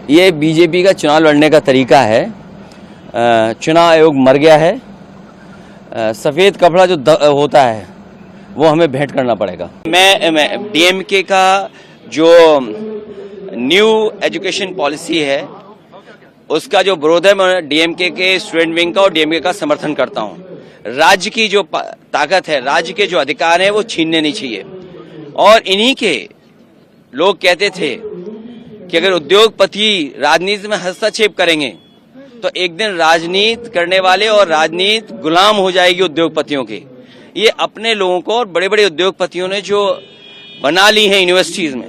ये बीजेपी का चुनाव लड़ने का तरीका है। चुनाव आयोग मर गया है। सफ़ेद कपड़ा जो होता है वो हमें भेंट करना पड़ेगा। मैं डीएमके का जो न्यू एजुकेशन पॉलिसी है उसका जो विरोध है, मैं डीएमके के स्टूडेंट विंग का और डीएमके का समर्थन करता हूं। राज्य की जो ताकत है, राज्य के जो अधिकार है वो छीनने नहीं चाहिए। और इन्हीं के लोग कहते थे कि अगर उद्योगपति राजनीति में हस्तक्षेप करेंगे तो एक दिन राजनीति करने वाले और राजनीति गुलाम हो जाएगी उद्योगपतियों के। ये अपने लोगों को और बड़े बड़े उद्योगपतियों ने जो बना ली है यूनिवर्सिटीज में,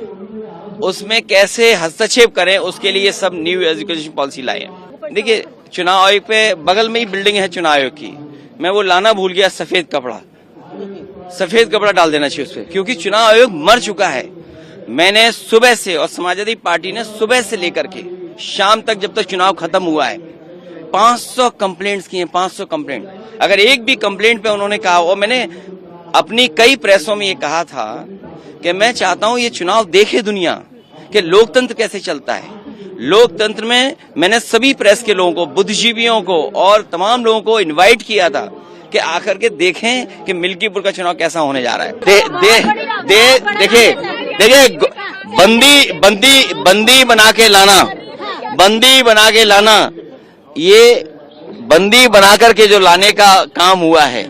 उसमें कैसे हस्तक्षेप करें, उसके लिए सब न्यू एजुकेशन पॉलिसी लाए हैं। देखिए, चुनाव आयोग पे बगल में ही बिल्डिंग है चुनाव आयोग की, मैं वो लाना भूल गया। सफेद कपड़ा डाल देना चाहिए उस पर, क्योंकि चुनाव आयोग मर चुका है। मैंने सुबह से और समाजवादी पार्टी ने सुबह से लेकर के शाम तक, जब तक चुनाव खत्म हुआ है, 500 कंप्लेंट्स की हैं। 500 कंप्लेंट। अगर एक भी कंप्लेंट पे उन्होंने कहा, और मैंने अपनी कई प्रेसों में ये कहा था कि मैं चाहता हूं ये चुनाव देखे दुनिया कि लोकतंत्र कैसे चलता है। लोकतंत्र में मैंने सभी प्रेस के लोगों को, बुद्धिजीवियों को और तमाम लोगों को इनवाइट किया था कि आकर के देखें कि मिल्कीपुर का चुनाव कैसा होने जा रहा है। देखिए, बंदी बना के लाना, ये बंदी बना करके जो लाने का काम हुआ है।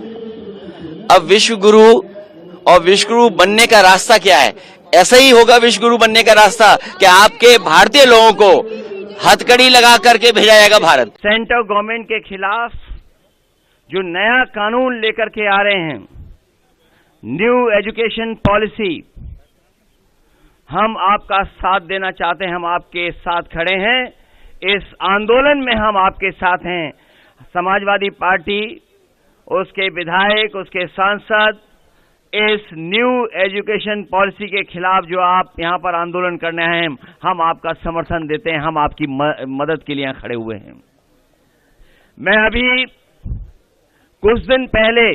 अब विश्व गुरु बनने का रास्ता क्या है? ऐसा ही होगा विश्व गुरु बनने का रास्ता कि आपके भारतीय लोगों को हथकड़ी लगा करके भेजा जाएगा भारत। सेंट्रल गवर्नमेंट के खिलाफ जो नया कानून लेकर के आ रहे हैं, न्यू एजुकेशन पॉलिसी, हम आपका साथ देना चाहते हैं। हम आपके साथ खड़े हैं। इस आंदोलन में हम आपके साथ हैं। समाजवादी पार्टी, उसके विधायक, उसके सांसद इस न्यू एजुकेशन पॉलिसी के खिलाफ जो आप यहां पर आंदोलन करने आए हैं, हम आपका समर्थन देते हैं। हम आपकी मदद के लिए खड़े हुए हैं। मैं अभी कुछ दिन पहले,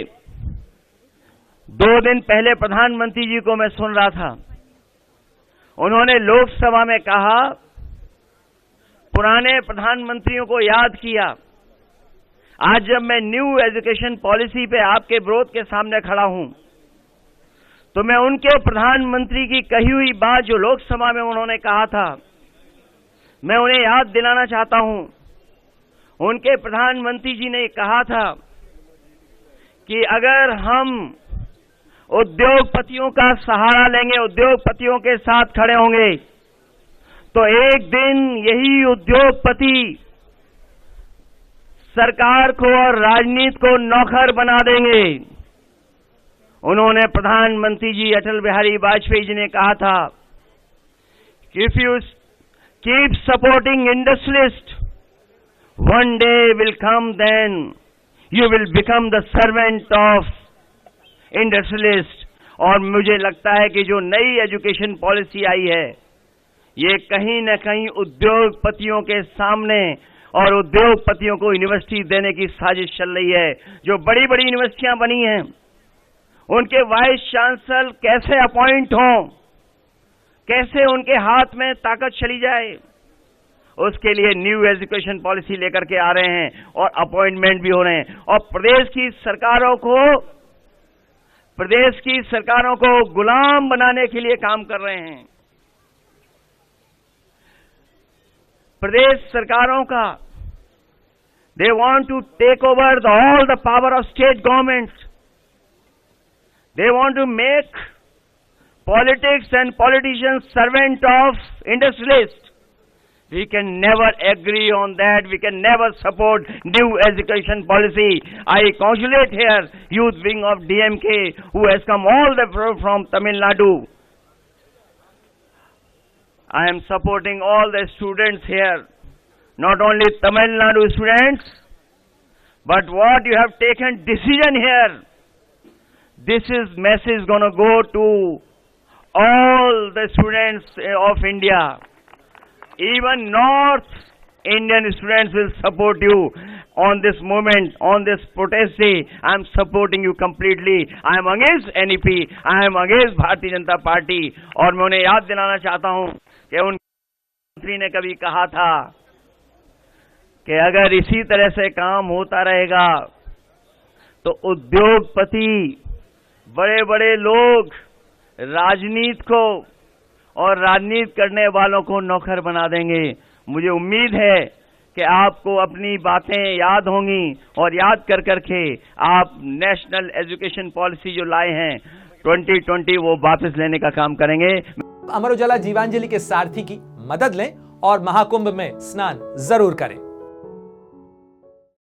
2 दिन पहले प्रधानमंत्री जी को मैं सुन रहा था। उन्होंने लोकसभा में कहा, पुराने प्रधानमंत्रियों को याद किया। आज जब मैं न्यू एजुकेशन पॉलिसी पे आपके विरोध के सामने खड़ा हूं, तो मैं उनके प्रधानमंत्री की कही हुई बात जो लोकसभा में उन्होंने कहा था, मैं उन्हें याद दिलाना चाहता हूं। उनके प्रधानमंत्री जी ने कहा था कि अगर हम उद्योगपतियों का सहारा लेंगे, उद्योगपतियों के साथ खड़े होंगे, तो एक दिन यही उद्योगपति सरकार को और राजनीति को नौकर बना देंगे। उन्होंने, प्रधानमंत्री जी अटल बिहारी वाजपेयी जी ने कहा था कि if you keep supporting industrialist, one day will come then you will become the servant of industrialist. और मुझे लगता है कि जो नई एजुकेशन पॉलिसी आई है, ये कहीं न कहीं उद्योगपतियों के सामने और उद्योगपतियों को यूनिवर्सिटी देने की साजिश चल रही है। जो बड़ी बड़ी यूनिवर्सिटियां बनी हैं, उनके वाइस चांसलर कैसे अपॉइंट हों, कैसे उनके हाथ में ताकत चली जाए, उसके लिए न्यू एजुकेशन पॉलिसी लेकर के आ रहे हैं और अपॉइंटमेंट भी हो रहे हैं। और प्रदेश की सरकारों को गुलाम बनाने के लिए काम कर रहे हैं। प्रदेश सरकारों का, they want to take over all the power of state governments. They want to make politics and politicians servant of industrialists. We can never agree on that. We can never support new education policy. I congratulate here youth wing of DMK who has come all the way from Tamil Nadu. I am supporting all the students here, not only Tamil Nadu students, but what you have taken decision here. This message going to go to all the students of India. Even North Indian students will support you on this moment, on this protest day. I am supporting you completely. I am against NEP. I am against Bharatiya Janata party. और मैं उन्हें याद दिलाना चाहता हूं कि उन मंत्री ने कभी कहा था कि अगर इसी तरह से काम होता रहेगा तो उद्योगपति, बड़े बड़े लोग राजनीति को और राजनीति करने वालों को नौकर बना देंगे। मुझे उम्मीद है कि आपको अपनी बातें याद होंगी और याद कर करके आप नेशनल एजुकेशन पॉलिसी जो लाए हैं 2020 वो वापस लेने का काम करेंगे। अमर उजाला जीवांजलि के सारथी की मदद लें और महाकुंभ में स्नान जरूर करें।